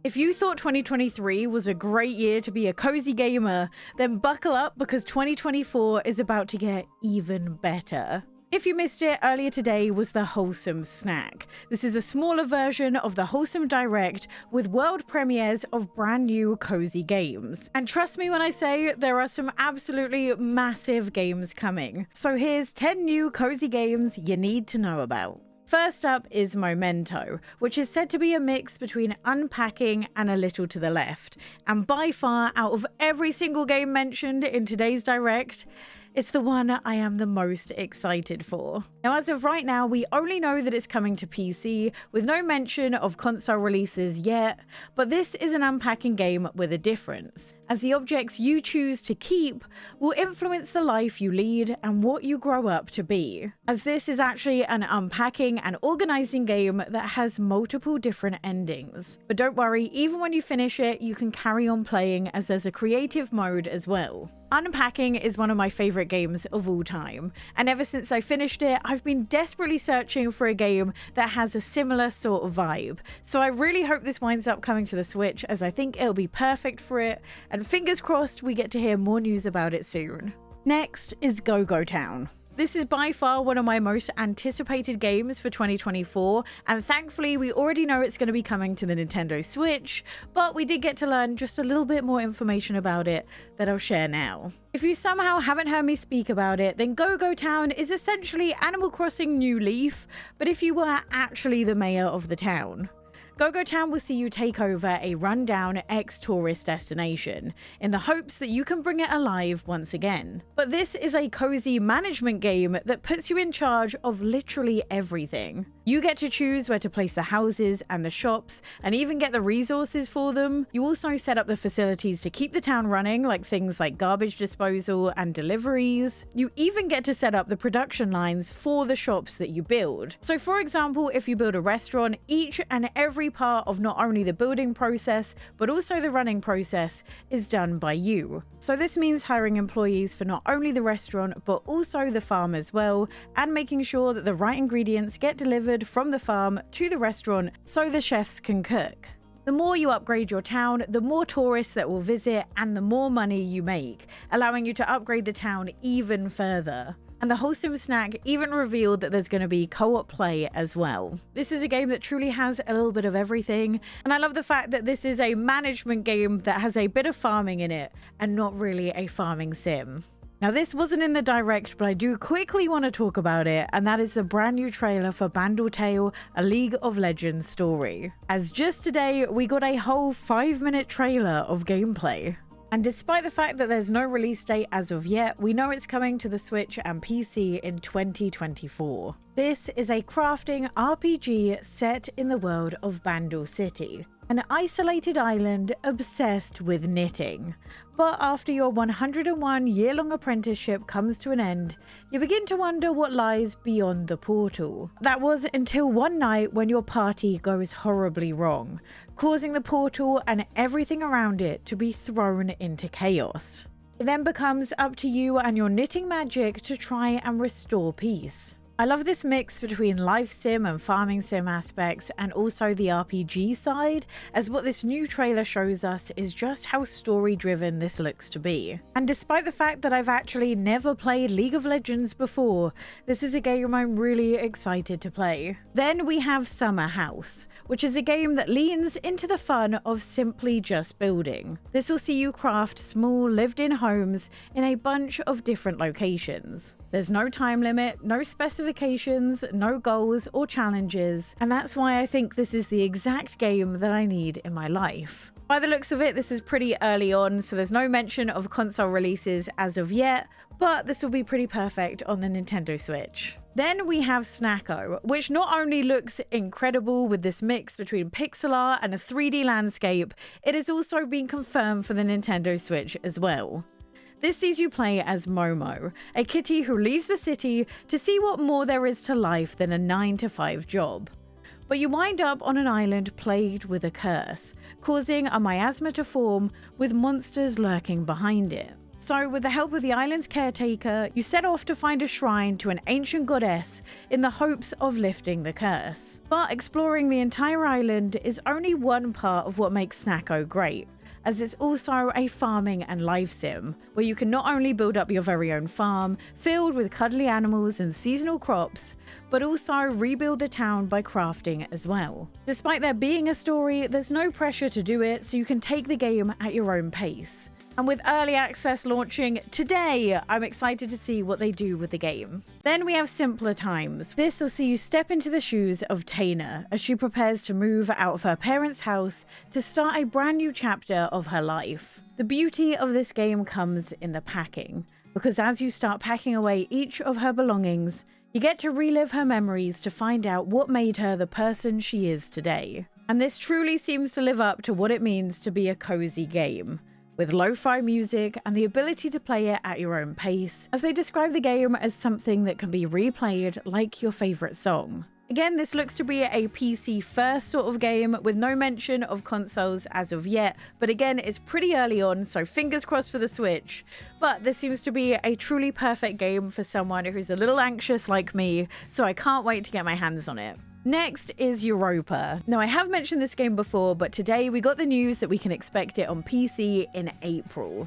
If you thought 2023 was a great year to be a cozy gamer, then buckle up because 2024 is about to get even better. If you missed it, earlier today was the Wholesome Snack. This is a smaller version of the Wholesome Direct with world premieres of brand new cozy games. And trust me when I say there are some absolutely massive games coming. So here's 10 new cozy games you need to know about. First up is Momento, which is said to be a mix between unpacking and a little to the left. And by far, out of every single game mentioned in today's Direct, it's the one I am the most excited for. Now, as of right now, we only know that it's coming to PC, with no mention of console releases yet, but this is an unpacking game with a difference, as the objects you choose to keep will influence the life you lead and what you grow up to be, as this is actually an unpacking and organizing game that has multiple different endings. But don't worry, even when you finish it, you can carry on playing as there's a creative mode as well. Unpacking is one of my favorite games of all time, and ever since I finished it, I've been desperately searching for a game that has a similar sort of vibe. So I really hope this winds up coming to the Switch, as I think it'll be perfect for it, and fingers crossed we get to hear more news about it soon. Next is Go-Go Town. This is by far one of my most anticipated games for 2024, and thankfully we already know it's going to be coming to the Nintendo Switch, but we did get to learn just a little bit more information about it that I'll share now. If you somehow haven't heard me speak about it, then Go-Go Town is essentially Animal Crossing New Leaf, but if you were actually the mayor of the town. Go-Go Town will see you take over a rundown ex-tourist destination, in the hopes that you can bring it alive once again. But this is a cozy management game that puts you in charge of literally everything. You get to choose where to place the houses and the shops, and even get the resources for them. You also set up the facilities to keep the town running, like things like garbage disposal and deliveries. You even get to set up the production lines for the shops that you build. So for example, if you build a restaurant, each and every part of not only the building process, but also the running process is done by you. So this means hiring employees for not only the restaurant, but also the farm as well, and making sure that the right ingredients get delivered from the farm to the restaurant so the chefs can cook. The more you upgrade your town, the more tourists that will visit and the more money you make, allowing you to upgrade the town even further. And the Wholesome Snack even revealed that there's going to be co-op play as well. This is a game that truly has a little bit of everything, and I love the fact that this is a management game that has a bit of farming in it and not really a farming sim. Now, this wasn't in the Direct, but I do quickly want to talk about it, and that is the brand new trailer for Bandle Tale, a League of Legends story. As just today, we got a whole 5-minute trailer of gameplay. And despite the fact that there's no release date as of yet, we know it's coming to the Switch and PC in 2024. This is a crafting RPG set in the world of Bandle City, an isolated island obsessed with knitting. But after your 101 year-long apprenticeship comes to an end, you begin to wonder what lies beyond the portal. That was until one night when your party goes horribly wrong, causing the portal and everything around it to be thrown into chaos. It then becomes up to you and your knitting magic to try and restore peace. I love this mix between life sim and farming sim aspects, and also the RPG side, as what this new trailer shows us is just how story driven this looks to be. And despite the fact that I've actually never played League of Legends before, this is a game I'm really excited to play. Then we have Summerhouse, which is a game that leans into the fun of simply just building. This will see you craft small lived-in homes in a bunch of different locations. There's no time limit, no specifications, no goals or challenges, and that's why I think this is the exact game that I need in my life. By the looks of it, this is pretty early on, so there's no mention of console releases as of yet, but this will be pretty perfect on the Nintendo Switch. Then we have Snacko, which not only looks incredible with this mix between pixel art and a 3D landscape, it has also been confirmed for the Nintendo Switch as well. This sees you play as Momo, a kitty who leaves the city to see what more there is to life than a 9-to-5 job. But you wind up on an island plagued with a curse, causing a miasma to form with monsters lurking behind it. So with the help of the island's caretaker, you set off to find a shrine to an ancient goddess in the hopes of lifting the curse. But exploring the entire island is only one part of what makes Snacko great, as it's also a farming and life sim, where you can not only build up your very own farm, filled with cuddly animals and seasonal crops, but also rebuild the town by crafting as well. Despite there being a story, there's no pressure to do it, so you can take the game at your own pace. And with early access launching today, I'm excited to see what they do with the game. Then we have Simpler Times. This will see you step into the shoes of Taina as she prepares to move out of her parents' house to start a brand new chapter of her life. The beauty of this game comes in the packing, because as you start packing away each of her belongings, you get to relive her memories to find out what made her the person she is today. And this truly seems to live up to what it means to be a cozy game, with lo-fi music and the ability to play it at your own pace, as they describe the game as something that can be replayed like your favorite song. Again, this looks to be a PC first sort of game with no mention of consoles as of yet, but again, it's pretty early on, so fingers crossed for the Switch. But this seems to be a truly perfect game for someone who's a little anxious like me, so I can't wait to get my hands on it. Next is Europa. Now, I have mentioned this game before, but today we got the news that we can expect it on PC in April.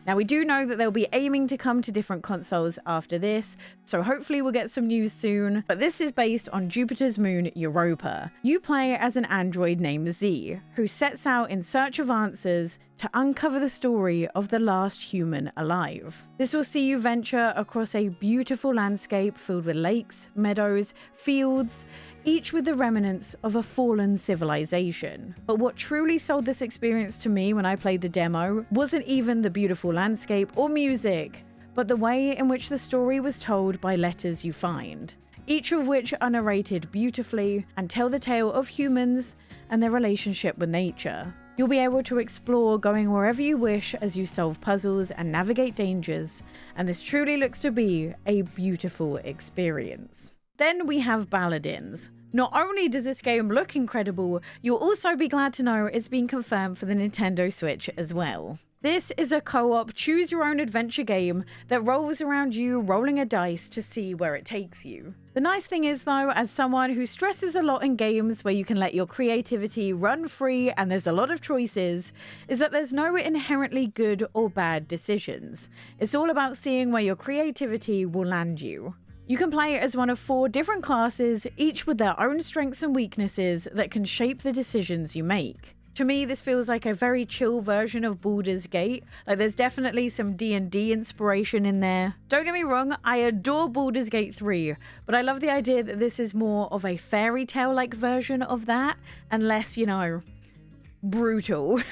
Now, we do know that they'll be aiming to come to different consoles after this, so hopefully we'll get some news soon, but this is based on Jupiter's moon, Europa. You play as an android named Z, who sets out in search of answers to uncover the story of the last human alive. This will see you venture across a beautiful landscape filled with lakes, meadows, fields, each with the remnants of a fallen civilization. But what truly sold this experience to me when I played the demo wasn't even the beautiful landscape or music, but the way in which the story was told by letters you find, each of which are narrated beautifully and tell the tale of humans and their relationship with nature. You'll be able to explore going wherever you wish as you solve puzzles and navigate dangers, and this truly looks to be a beautiful experience. Then we have Baladins. Not only does this game look incredible, you'll also be glad to know it's been confirmed for the Nintendo Switch as well. This is a co-op choose-your-own-adventure game that rolls around you rolling a dice to see where it takes you. The nice thing is though, as someone who stresses a lot in games where you can let your creativity run free and there's a lot of choices, is that there's no inherently good or bad decisions. It's all about seeing where your creativity will land you. You can play as one of 4 different classes, each with their own strengths and weaknesses that can shape the decisions you make. To me, this feels like a very chill version of Baldur's Gate. Like, there's definitely some D&D inspiration in there. Don't get me wrong, I adore Baldur's Gate 3, but I love the idea that this is more of a fairy tale-like version of that, and less, you know, brutal.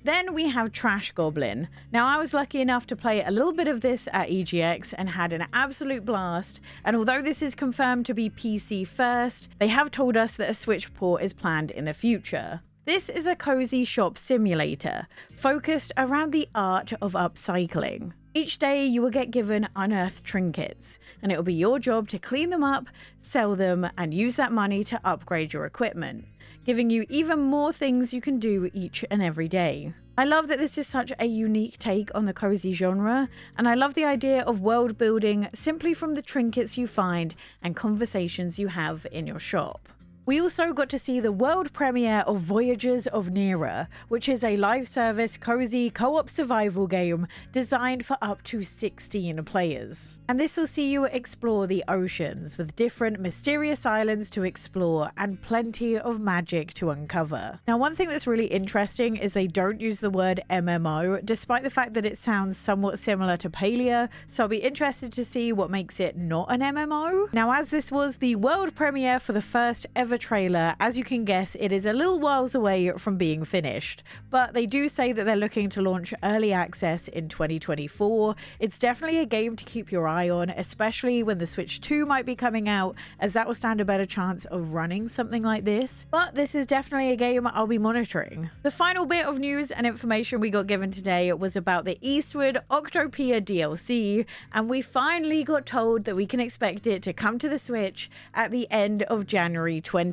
Then we have Trash Goblin. Now, I was lucky enough to play a little bit of this at EGX and had an absolute blast, and although this is confirmed to be PC first, they have told us that a Switch port is planned in the future. This is a cozy shop simulator, focused around the art of upcycling. Each day you will get given unearthed trinkets, and it will be your job to clean them up, sell them, and use that money to upgrade your equipment, giving you even more things you can do each and every day. I love that this is such a unique take on the cozy genre, and I love the idea of world building simply from the trinkets you find and conversations you have in your shop. We also got to see the world premiere of Voyagers of Nera, which is a live service cozy co-op survival game designed for up to 16 players. And this will see you explore the oceans with different mysterious islands to explore and plenty of magic to uncover. Now, one thing that's really interesting is they don't use the word MMO, despite the fact that it sounds somewhat similar to Palia, so I'll be interested to see what makes it not an MMO. Now, as this was the world premiere for the first ever trailer, as you can guess, it is a little whiles away from being finished, but they do say that they're looking to launch early access in 2024. It's definitely a game to keep your eye on, especially when the Switch 2 might be coming out, as that will stand a better chance of running something like this. But this is definitely a game I'll be monitoring. The final bit of news and information we got given today was about the Eastward Octopia DLC, and we finally got told that we can expect it to come to the Switch at the end of January 2024.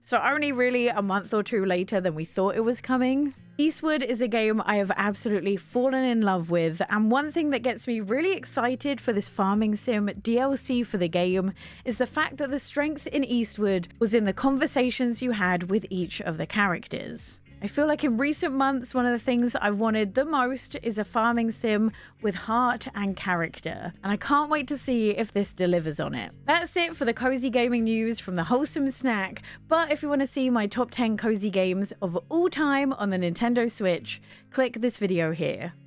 So only really a month or two later than we thought it was coming. Eastward is a game I have absolutely fallen in love with, and one thing that gets me really excited for this farming sim DLC for the game is the fact that the strength in Eastward was in the conversations you had with each of the characters. I feel like in recent months, one of the things I've wanted the most is a farming sim with heart and character, and I can't wait to see if this delivers on it. That's it for the cozy gaming news from the Wholesome Snack, but if you want to see my top 10 cozy games of all time on the Nintendo Switch, click this video here.